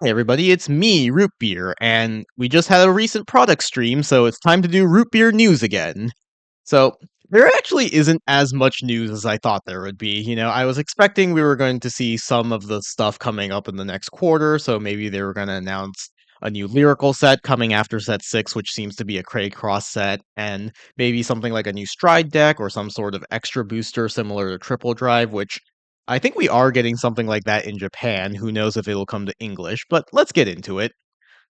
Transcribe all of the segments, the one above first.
Hey everybody, it's me, Root Beer, and we just had a recent product stream, so it's time to do Root Beer news again. So, there actually isn't as much news as I thought there would be. I was expecting we were going to see some of the stuff coming up in the next quarter, so maybe they were going to announce a new lyrical set coming after set 6, which seems to be a Cray Cross set, and maybe something like a new stride deck or some sort of extra booster similar to Triple Drive, which I think we are getting something like that in Japan. Who knows if it'll come to English, but let's get into it.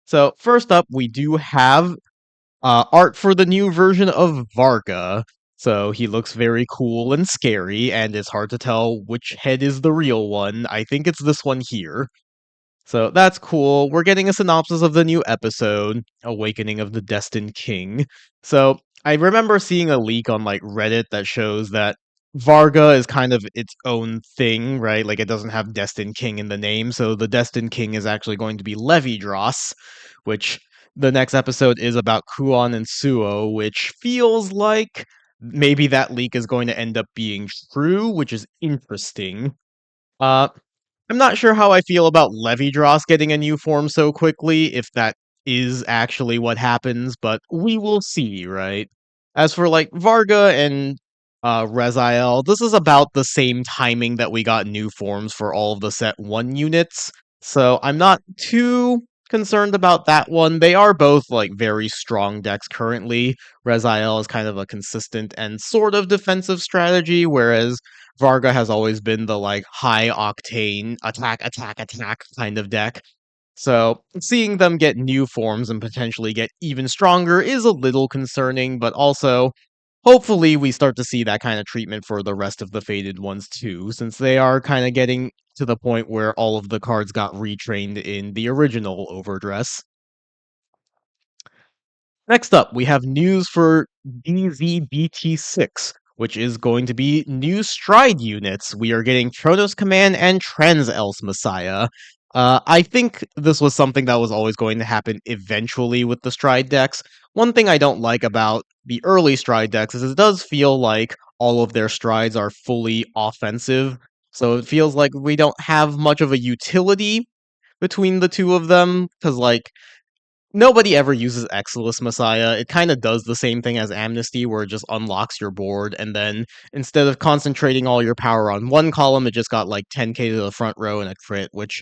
So, first up, we do have art for the new version of Varga. So he looks very cool and scary, and it's hard to tell which head is the real one. I think it's this one here. So that's cool. We're getting a synopsis of the new episode, Awakening of the Destined King. So I remember seeing a leak on like Reddit that shows that Varga is kind of its own thing, right? Like it doesn't have Destined King in the name, so the Destined King is actually going to be Levidros, which the next episode is about Kuon and Suo, which feels like maybe that leak is going to end up being true, which is interesting. Uh, I'm not sure how I feel about Levidros getting a new form so quickly, if that is actually what happens, but we will see, right? As for like Varga and Reziel, this is about the same timing that we got new forms for all of the set 1 units, so I'm not too concerned about that one. They are both like very strong decks currently. Reziel is kind of a consistent and sort of defensive strategy, whereas Varga has always been the like high octane attack, attack, attack kind of deck. So seeing them get new forms and potentially get even stronger is a little concerning, but also hopefully we start to see that kind of treatment for the rest of the faded ones too, since they are kind of getting to the point where all of the cards got retrained in the original Overdress. Next up, we have news for DZBT6, which is going to be new stride units. We are getting Chronos Command and Trans Else Messiah. I think this was something that was always going to happen eventually with the stride decks. One thing I don't like about the early stride decks is it does feel like all of their strides are fully offensive. So it feels like we don't have much of a utility between the two of them, because like nobody ever uses Exilus Messiah. It kind of does the same thing as Amnesty, where it just unlocks your board, and then instead of concentrating all your power on one column, it just got like 10k to the front row and a crit, which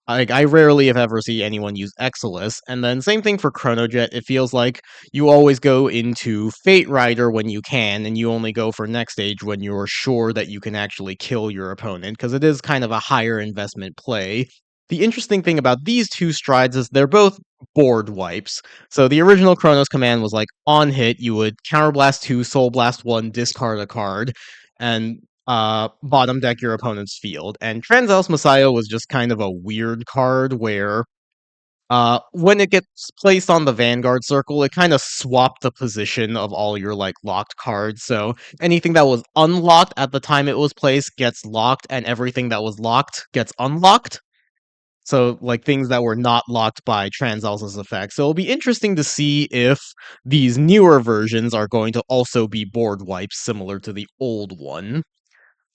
I rarely if ever see anyone use Exilus. And then same thing for Chronojet. It feels like you always go into Fate Rider when you can, and you only go for next stage when you're sure that you can actually kill your opponent, because it is kind of a higher investment play. The interesting thing about these two strides is they're both board wipes. So the original Chronos command was like on hit, you would Counterblast 2, Soul Blast 1, discard a card, and bottom deck your opponent's field. And Transal's Messiah was just kind of a weird card where when it gets placed on the Vanguard circle, it kind of swapped the position of all your like locked cards. So anything that was unlocked at the time it was placed gets locked, and everything that was locked gets unlocked. So, like things that were not locked by Transalsa's effect. So it'll be interesting to see if these newer versions are going to also be board wipes similar to the old one.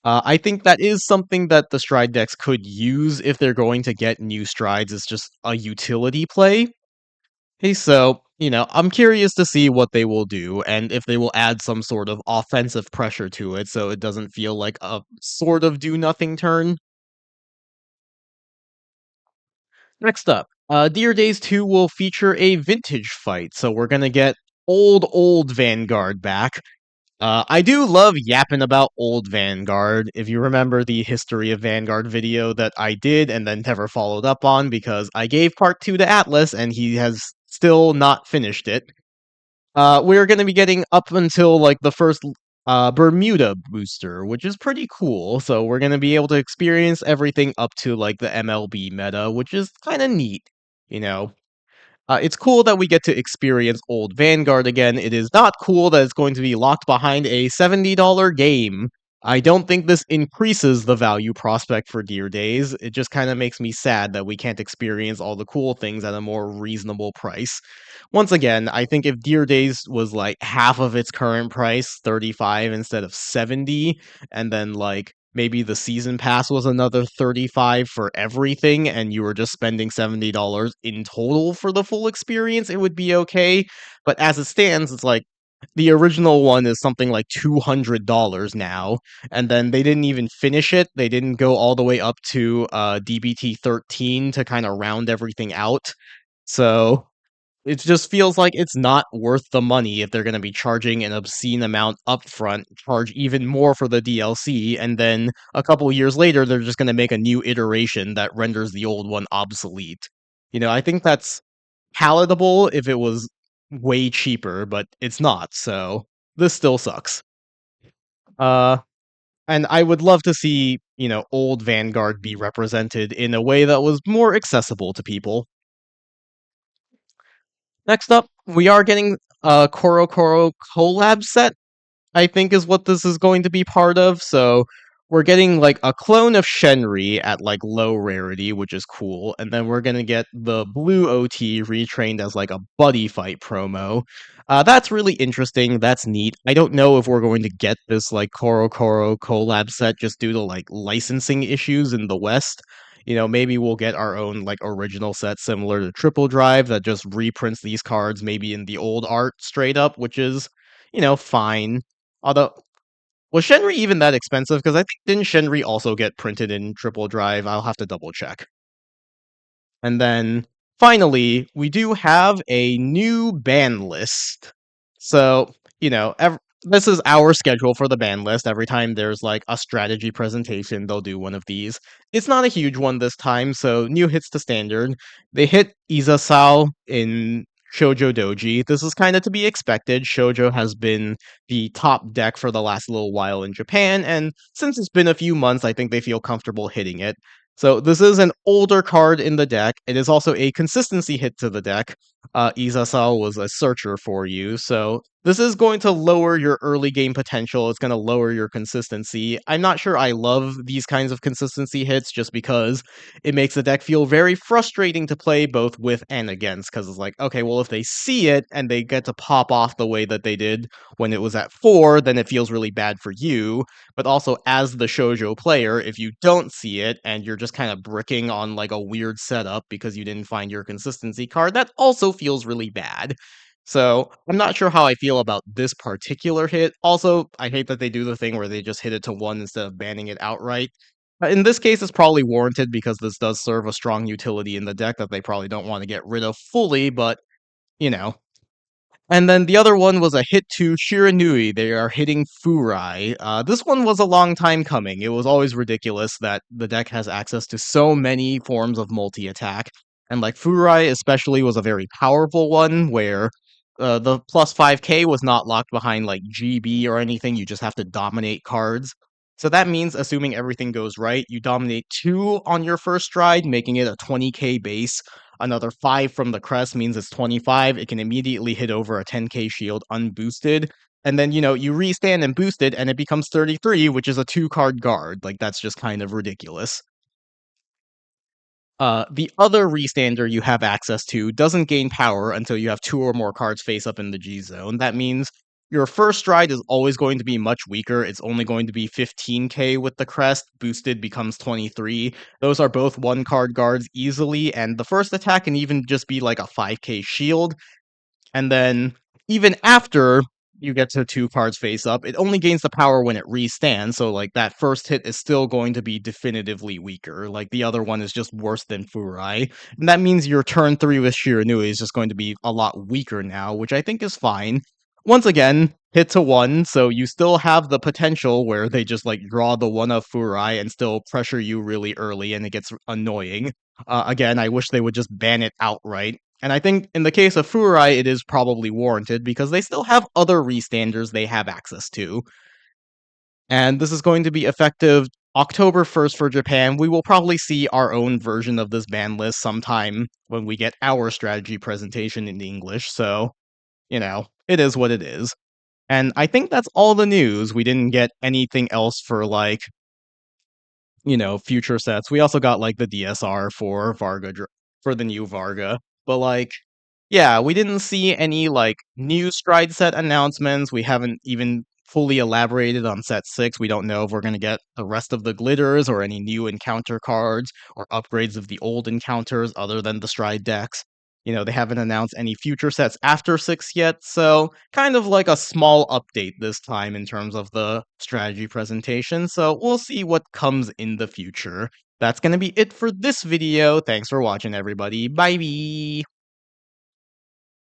I think that is something that the stride decks could use if they're going to get new strides. It's just a utility play. Hey, so, I'm curious to see what they will do and if they will add some sort of offensive pressure to it so it doesn't feel like a sort of do nothing turn. Next up, Dear Days 2 will feature a vintage fight, so we're gonna get old Vanguard back. I do love yapping about old Vanguard. If you remember the history of Vanguard video that I did and then never followed up on because I gave part 2 to Atlas and he has still not finished it. We're going to be getting up until like the first Bermuda booster, which is pretty cool. So we're going to be able to experience everything up to like the MLB meta, which is kind of neat. You know, it's cool that we get to experience old Vanguard again. It is not cool that it's going to be locked behind a $70 game. I don't think this increases the value prospect for Dear Days. It just kind of makes me sad that we can't experience all the cool things at a more reasonable price. Once again, I think if Dear Days was like half of its current price, 35 instead of 70, and then like maybe the season pass was another 35 for everything and you were just spending $70 in total for the full experience, it would be okay. But as it stands, it's like the original one is something like $200 now, and then they didn't even finish it. They didn't go all the way up to DBT 13 to kind of round everything out. So it just feels like it's not worth the money if they're going to be charging an obscene amount upfront, charge even more for the DLC, and then a couple years later, they're just going to make a new iteration that renders the old one obsolete. I think that's palatable if it was way cheaper, but it's not, so this still sucks. Uh, and I would love to see, old Vanguard be represented in a way that was more accessible to people. Next up, we are getting a Koro Koro collab set, I think is what this is going to be part of. So we're getting like a clone of Shenri at like low rarity, which is cool, and then we're gonna get the blue OT retrained as like a buddy fight promo. That's really interesting. That's neat. I don't know if we're going to get this like Koro Koro collab set just due to like licensing issues in the West. Maybe we'll get our own like original set similar to Triple Drive that just reprints these cards maybe in the old art straight up, which is, fine. Although, was Shenri even that expensive? Because I think didn't Shenri also get printed in Triple Drive? I'll have to double check. And then finally, we do have a new ban list. So, this is our schedule for the ban list. Every time there's like a strategy presentation, they'll do one of these. It's not a huge one this time, so new hits to standard. They hit Izasao in Shoujo Doji. This is kind of to be expected. Shoujo has been the top deck for the last little while in Japan, and since it's been a few months, I think they feel comfortable hitting it. So this is an older card in the deck. It is also a consistency hit to the deck. Izasao was a searcher for you, so this is going to lower your early game potential. It's going to lower your consistency. I'm not sure I love these kinds of consistency hits just because it makes the deck feel very frustrating to play both with and against, because it's like, okay, well, if they see it and they get to pop off the way that they did when it was at 4, then it feels really bad for you. But also, as the shoujo player, if you don't see it and you're just kind of bricking on like a weird setup because you didn't find your consistency card, that also feels really bad. So I'm not sure how I feel about this particular hit. Also, I hate that they do the thing where they just hit it to 1 instead of banning it outright. In this case, it's probably warranted because this does serve a strong utility in the deck that they probably don't want to get rid of fully, but, you know, and then the other one was a hit to Shiranui. They are hitting Furai. This one was a long time coming. It was always ridiculous that the deck has access to so many forms of multi-attack. And like Furai especially was a very powerful one where the plus 5k was not locked behind like GB or anything. You just have to dominate cards. So that means, assuming everything goes right, you dominate 2 on your first stride, making it a 20k base. Another 5 from the crest means it's 25. It can immediately hit over a 10k shield unboosted. And then, you restand and boost it, and it becomes 33, which is a 2-card guard. Like, that's just kind of ridiculous. The other restander you have access to doesn't gain power until you have 2 or more cards face up in the G zone. That means your first stride is always going to be much weaker. It's only going to be 15k with the crest. Boosted becomes 23. Those are both 1-card guards easily, and the first attack can even just be like a 5k shield. And then even after you get to 2 cards face up, it only gains the power when it restands, so like that first hit is still going to be definitively weaker. Like the other one is just worse than Furai. And that means your turn 3 with Shiranui is just going to be a lot weaker now, which I think is fine. Once again, hit to 1, so you still have the potential where they just like draw the 1 of Furai and still pressure you really early and it gets annoying. Again, I wish they would just ban it outright. And I think in the case of Furai, it is probably warranted because they still have other restanders they have access to. And this is going to be effective October 1st for Japan. We will probably see our own version of this ban list sometime when we get our strategy presentation in English. So, it is what it is. And I think that's all the news. We didn't get anything else for like, future sets. We also got like the DSR for for the new Varga. But like, yeah, we didn't see any like new stride set announcements. We haven't even fully elaborated on set 6. We don't know if we're going to get the rest of the glitters or any new encounter cards or upgrades of the old encounters other than the stride decks. They haven't announced any future sets after 6 yet, so kind of like a small update this time in terms of the strategy presentation, so we'll see what comes in the future. That's going to be it for this video. Thanks for watching, everybody. Bye!